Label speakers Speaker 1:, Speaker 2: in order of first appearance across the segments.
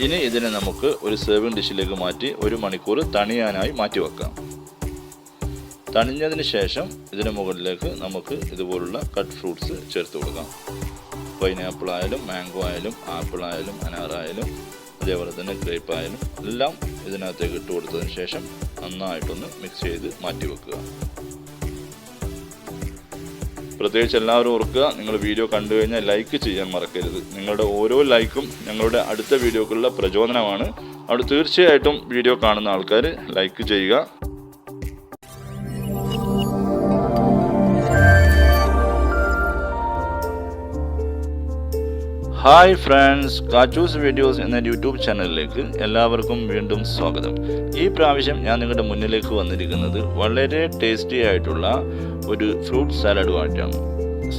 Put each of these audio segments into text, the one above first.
Speaker 1: ഇനി ഇതിനെ നമുക്ക് ഒരു സെർവിംഗ് ഡിഷിലേക്ക് മാറ്റി 1 മണിക്കൂർ തണിയാനായി മാറ്റി വെക്കാം. തണിഞ്ഞതിന് ശേഷം ഇതിന് മുകളിലേക്ക് നമുക്ക് ഇതുപോലുള്ള കട്ട് ഫ്രൂട്ട്സ് ചേർത്ത് കൊടുക്കാം. പൈനാപ്പിൾ ആയാലും മാംഗോ ആയാലും ആപ്പിൾ ആയാലും അനാറായാലും അതേപോലെ തന്നെ ഗ്രേപ്പ് ആയാലും എല്ലാം ഇതിനകത്തേക്ക് ഇട്ട് കൊടുത്തതിന് ശേഷം നന്നായിട്ടൊന്ന് മിക്സ് ചെയ്ത് മാറ്റി വെക്കുക. പ്രത്യേകിച്ച് എല്ലാവരും ഓർക്കുക, നിങ്ങൾ വീഡിയോ കണ്ടു കഴിഞ്ഞാൽ ലൈക്ക് ചെയ്യാൻ മറക്കരുത്. നിങ്ങളുടെ ഓരോ ലൈക്കും ഞങ്ങളുടെ അടുത്ത വീഡിയോക്കുള്ള പ്രചോദനമാണ്. അവിടെ തീർച്ചയായിട്ടും വീഡിയോ കാണുന്ന ആൾക്കാർ ലൈക്ക് ചെയ്യുക. ഹായ് ഫ്രണ്ട്സ്, കാച്ചൂസ് വീഡിയോസ് എന്ന യൂട്യൂബ് ചാനലിലേക്ക് എല്ലാവർക്കും വീണ്ടും സ്വാഗതം. ഈ പ്രാവശ്യം ഞാൻ നിങ്ങളുടെ മുന്നിലേക്ക് വന്നിരിക്കുന്നത് വളരെ ടേസ്റ്റി ആയിട്ടുള്ള ഒരു ഫ്രൂട്ട് സാലഡുമായിട്ടാണ്.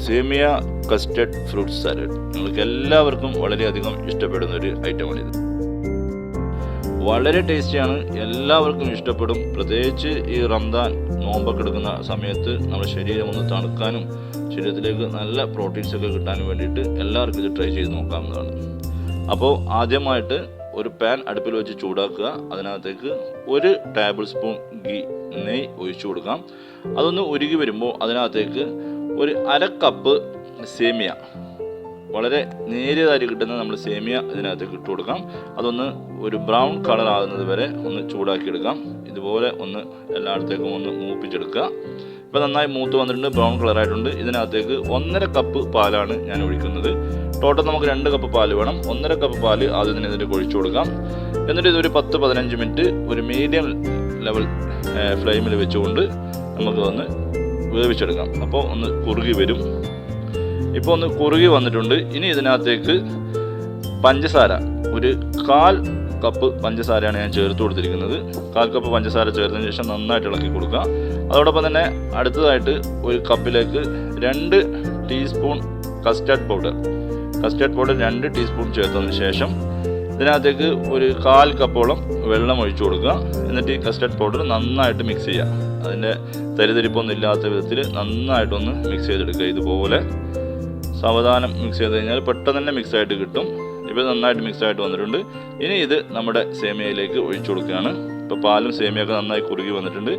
Speaker 1: സേമിയ കസ്റ്റർഡ് ഫ്രൂട്ട് സാലഡ് നിങ്ങൾക്ക് എല്ലാവർക്കും വളരെയധികം ഇഷ്ടപ്പെടുന്ന ഒരു ഐറ്റമാണിത്. വളരെ ടേസ്റ്റിയാണ്, എല്ലാവർക്കും ഇഷ്ടപ്പെടും. പ്രത്യേകിച്ച് ഈ റംദാൻ നോമ്പൊക്കെ എടുക്കുന്ന സമയത്ത് നമ്മുടെ ശരീരം ഒന്ന് തണുക്കാനും ശരീരത്തിലേക്ക് നല്ല പ്രോട്ടീൻസ് ഒക്കെ കിട്ടാനും വേണ്ടിയിട്ട് എല്ലാവർക്കും ഇത് ട്രൈ ചെയ്ത് നോക്കാവുന്നതാണ്. അപ്പോൾ ആദ്യമായിട്ട് ഒരു പാൻ അടുപ്പിൽ വെച്ച് ചൂടാക്കുക. അതിനകത്തേക്ക് 1 ടേബിൾ സ്പൂൺ നെയ്യ് ഒഴിച്ചു കൊടുക്കാം. അതൊന്ന് ഉരുകി വരുമ്പോൾ അതിനകത്തേക്ക് ഒരു 1/2 കപ്പ് സേമിയ, വളരെ നേരിയതായി കിട്ടുന്ന നമ്മൾ സേമിയ ഇതിനകത്തേക്ക് ഇട്ട് കൊടുക്കാം. അതൊന്ന് ഒരു ബ്രൗൺ കളർ ആകുന്നത് വരെ ഒന്ന് ചൂടാക്കിയെടുക്കാം. ഇതുപോലെ ഒന്ന് എല്ലായിടത്തേക്കും ഒന്ന് മൂപ്പിച്ചെടുക്കുക. ഇപ്പോൾ നന്നായി മൂത്ത് വന്നിട്ടുണ്ട്, ബ്രൗൺ കളറായിട്ടുണ്ട്. ഇതിനകത്തേക്ക് 1.5 കപ്പ് പാലാണ് ഞാൻ ഒഴിക്കുന്നത്. ടോട്ടൽ നമുക്ക് 2 കപ്പ് പാല് വേണം. 1.5 കപ്പ് പാല് ആദ്യം തന്നെ ഇതിലേക്ക് ഒഴിച്ചു കൊടുക്കാം. എന്നിട്ട് ഇതൊരു 10-15 മിനിറ്റ് ഒരു മീഡിയം ലെവൽ ഫ്ലെയിമിൽ വെച്ചുകൊണ്ട് നമുക്ക് ഒന്ന് വേവിച്ചെടുക്കാം. അപ്പോൾ ഒന്ന് കുറുകി വരും. ഇപ്പോൾ ഒന്ന് കുറുകി വന്നിട്ടുണ്ട്. ഇനി ഇതിനകത്തേക്ക് പഞ്ചസാര, ഒരു 1/4 കപ്പ് പഞ്ചസാരയാണ് ഞാൻ ചേർത്ത് കൊടുത്തിരിക്കുന്നത്. 1/4 കപ്പ് പഞ്ചസാര ചേർത്തതിന് ശേഷം നന്നായിട്ട് ഇളക്കി കൊടുക്കുക. അതോടൊപ്പം തന്നെ അടുത്തതായിട്ട് ഒരു കപ്പിലേക്ക് 2 ടീസ്പൂൺ കസ്റ്റർഡ് പൗഡർ 2 ടീസ്പൂൺ ചേർത്തതിന് ശേഷം ഇതിനകത്തേക്ക് ഒരു 1/4 കപ്പോളം വെള്ളം ഒഴിച്ചു കൊടുക്കുക. എന്നിട്ട് ഈ കസ്റ്റർഡ് പൗഡർ നന്നായിട്ട് മിക്സ് ചെയ്യുക. അതിൻ്റെ തരിതരിപ്പൊന്നും ഇല്ലാത്ത വിധത്തിൽ നന്നായിട്ടൊന്ന് മിക്സ് ചെയ്തെടുക്കുക. ഇതുപോലെ സാവധാനം മിക്സ് ചെയ്ത് കഴിഞ്ഞാൽ പെട്ടെന്ന് തന്നെ മിക്സ് ആയിട്ട് കിട്ടും. ഇപ്പോൾ നന്നായിട്ട് മിക്സ് ആയിട്ട് വന്നിട്ടുണ്ട്. ഇനി ഇത് നമ്മുടെ സേമിയയിലേക്ക് ഒഴിച്ചു കൊടുക്കുകയാണ്. ഇപ്പോൾ പാലും സേമിയൊക്കെ നന്നായി കുറുകി വന്നിട്ടുണ്ട്.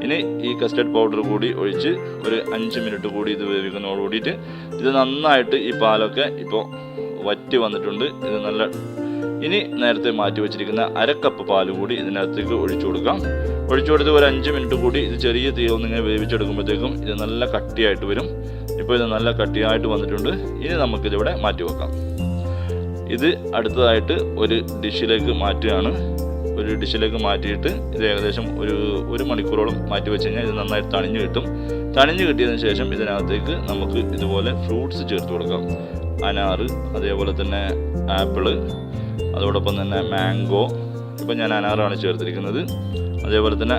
Speaker 1: ഇനി ഈ കസ്റ്റർഡ് പൗഡർ കൂടി ഒഴിച്ച് ഒരു 5 മിനിറ്റ് കൂടി ഇത് വേവിക്കുന്നതോട് കൂടിയിട്ട് ഇത് നന്നായിട്ട് ഈ പാലൊക്കെ ഇപ്പോൾ വറ്റി വന്നിട്ടുണ്ട്. ഇത് നല്ല ഇനി നേരത്തെ മാറ്റി വെച്ചിരിക്കുന്ന 1/2 കപ്പ് പാല് കൂടി ഇതിനകത്തേക്ക് ഒഴിച്ചു കൊടുക്കാം. ഒഴിച്ചു കൊടുത്ത് ഒരു 5 മിനിറ്റ് കൂടി ഇത് ചെറിയ തീ ഒന്നിങ്ങനെ വേവിച്ചെടുക്കുമ്പോഴത്തേക്കും ഇത് നല്ല കട്ടിയായിട്ട് വരും. ഇപ്പോൾ ഇത് നല്ല കട്ടിയായിട്ട് വന്നിട്ടുണ്ട്. ഇനി നമുക്കിതിവിടെ മാറ്റി വെക്കാം. ഇത് അടുത്തതായിട്ട് ഒരു ഡിഷിലേക്ക് മാറ്റുകയാണ്. ഒരു ഡിഷിലേക്ക് മാറ്റിയിട്ട് ഇത് ഏകദേശം ഒരു മണിക്കൂറോളം മാറ്റി വെച്ച് കഴിഞ്ഞാൽ ഇത് നന്നായി തണിഞ്ഞ് കിട്ടും. തണിഞ്ഞ് കിട്ടിയതിന് ശേഷം ഇതിനകത്തേക്ക് നമുക്ക് ഇതുപോലെ ഫ്രൂട്ട്സ് ചേർത്ത് കൊടുക്കാം. അനാറ്, അതേപോലെ തന്നെ ആപ്പിള്, അതോടൊപ്പം തന്നെ മാംഗോ. ഇപ്പം ഞാൻ അനാറാണ് ചേർത്തിരിക്കുന്നത്. അതേപോലെ തന്നെ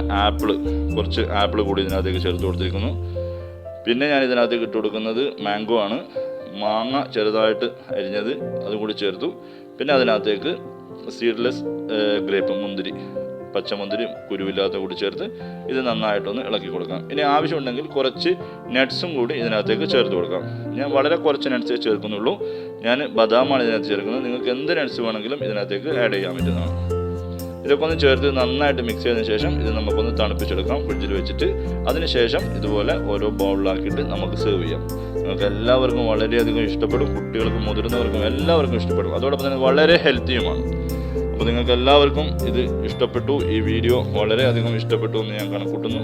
Speaker 1: കുറച്ച് ആപ്പിൾ കൂടി ഇതിനകത്തേക്ക് ചേർത്ത് കൊടുത്തിരിക്കുന്നു. പിന്നെ ഞാൻ ഇതിനകത്തേക്ക് ഇട്ട് കൊടുക്കുന്നത് മാംഗോ ആണ്. മാങ്ങ ചെറുതായിട്ട് അരിഞ്ഞത് അതുകൂടി ചേർത്തു. പിന്നെ അതിനകത്തേക്ക് സീഡ്ലെസ് ഗ്രേപ്പ്, പച്ചമുന്തിരി കുരുവില്ലാത്ത കൂടി ചേർത്ത് ഇത് നന്നായിട്ടൊന്ന് ഇളക്കി കൊടുക്കാം. ഇനി ആവശ്യമുണ്ടെങ്കിൽ കുറച്ച് നട്ട്സും കൂടി ഇതിനകത്തേക്ക് ചേർത്ത് കൊടുക്കാം. ഞാൻ വളരെ കുറച്ച് നട്ട്സേ ചേർക്കുന്നുള്ളൂ. ഞാൻ ബദാമാണ് ഇതിനകത്ത് ചേർക്കുന്നത്. നിങ്ങൾക്ക് എന്ത് നട്ട്സ് വേണമെങ്കിലും ഇതിനകത്തേക്ക് ആഡ് ചെയ്യാൻ പറ്റുന്നതാണ്. ഇതൊക്കെ ഒന്ന് ചേർത്ത് നന്നായിട്ട് മിക്സ് ചെയ്തതിന് ശേഷം ഇത് നമുക്കൊന്ന് തണുപ്പിച്ചെടുക്കാം ഫ്രിഡ്ജിൽ വെച്ചിട്ട്. അതിനുശേഷം ഇതുപോലെ ഓരോ ബൗളിലാക്കിയിട്ട് നമുക്ക് സെർവ് ചെയ്യാം. നിങ്ങൾക്ക് എല്ലാവർക്കും വളരെയധികം ഇഷ്ടപ്പെടും. കുട്ടികൾക്കും മുതിർന്നവർക്കും എല്ലാവർക്കും ഇഷ്ടപ്പെടും. അതോടൊപ്പം തന്നെ വളരെ ഹെൽത്തിയുമാണ്. അപ്പോൾ നിങ്ങൾക്ക് എല്ലാവർക്കും ഇത് ഇഷ്ടപ്പെട്ടു. ഈ വീഡിയോ വളരെയധികം ഇഷ്ടപ്പെട്ടു എന്ന് ഞാൻ കണക്കൂട്ടുന്നു.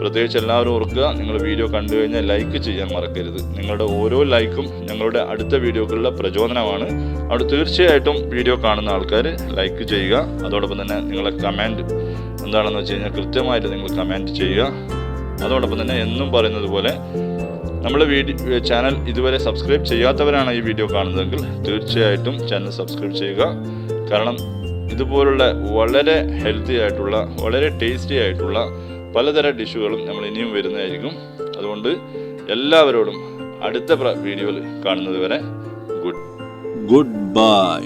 Speaker 1: പ്രത്യേകിച്ച് എല്ലാവരും ഓർക്കുക, നിങ്ങൾ വീഡിയോ കണ്ടു കഴിഞ്ഞാൽ ലൈക്ക് ചെയ്യാൻ മറക്കരുത്. നിങ്ങളുടെ ഓരോ ലൈക്കും ഞങ്ങളുടെ അടുത്ത വീഡിയോക്കുള്ള പ്രചോദനമാണ്. അവിടെ തീർച്ചയായിട്ടും വീഡിയോ കാണുന്ന ആൾക്കാർ ലൈക്ക് ചെയ്യുക. അതോടൊപ്പം തന്നെ നിങ്ങളെ കമൻറ്റ് എന്താണെന്ന് വെച്ച് കഴിഞ്ഞാൽ കൃത്യമായിട്ട് നിങ്ങൾ കമൻറ്റ് ചെയ്യുക. അതോടൊപ്പം തന്നെ എന്നും പറയുന്നത് പോലെ നമ്മുടെ ചാനൽ ഇതുവരെ സബ്സ്ക്രൈബ് ചെയ്യാത്തവരാണ് ഈ വീഡിയോ കാണുന്നതെങ്കിൽ തീർച്ചയായിട്ടും ചാനൽ സബ്സ്ക്രൈബ് ചെയ്യുക. കാരണം ഇതുപോലുള്ള വളരെ ഹെൽത്തി ആയിട്ടുള്ള, വളരെ ടേസ്റ്റി ആയിട്ടുള്ള പലതരം ഡിഷുകളും നമ്മൾ ഇനിയും വരുന്നതായിരിക്കും. അതുകൊണ്ട് എല്ലാവരോടും അടുത്ത വീഡിയോയിൽ കാണുന്നത് വരെ ഗുഡ് ബൈ.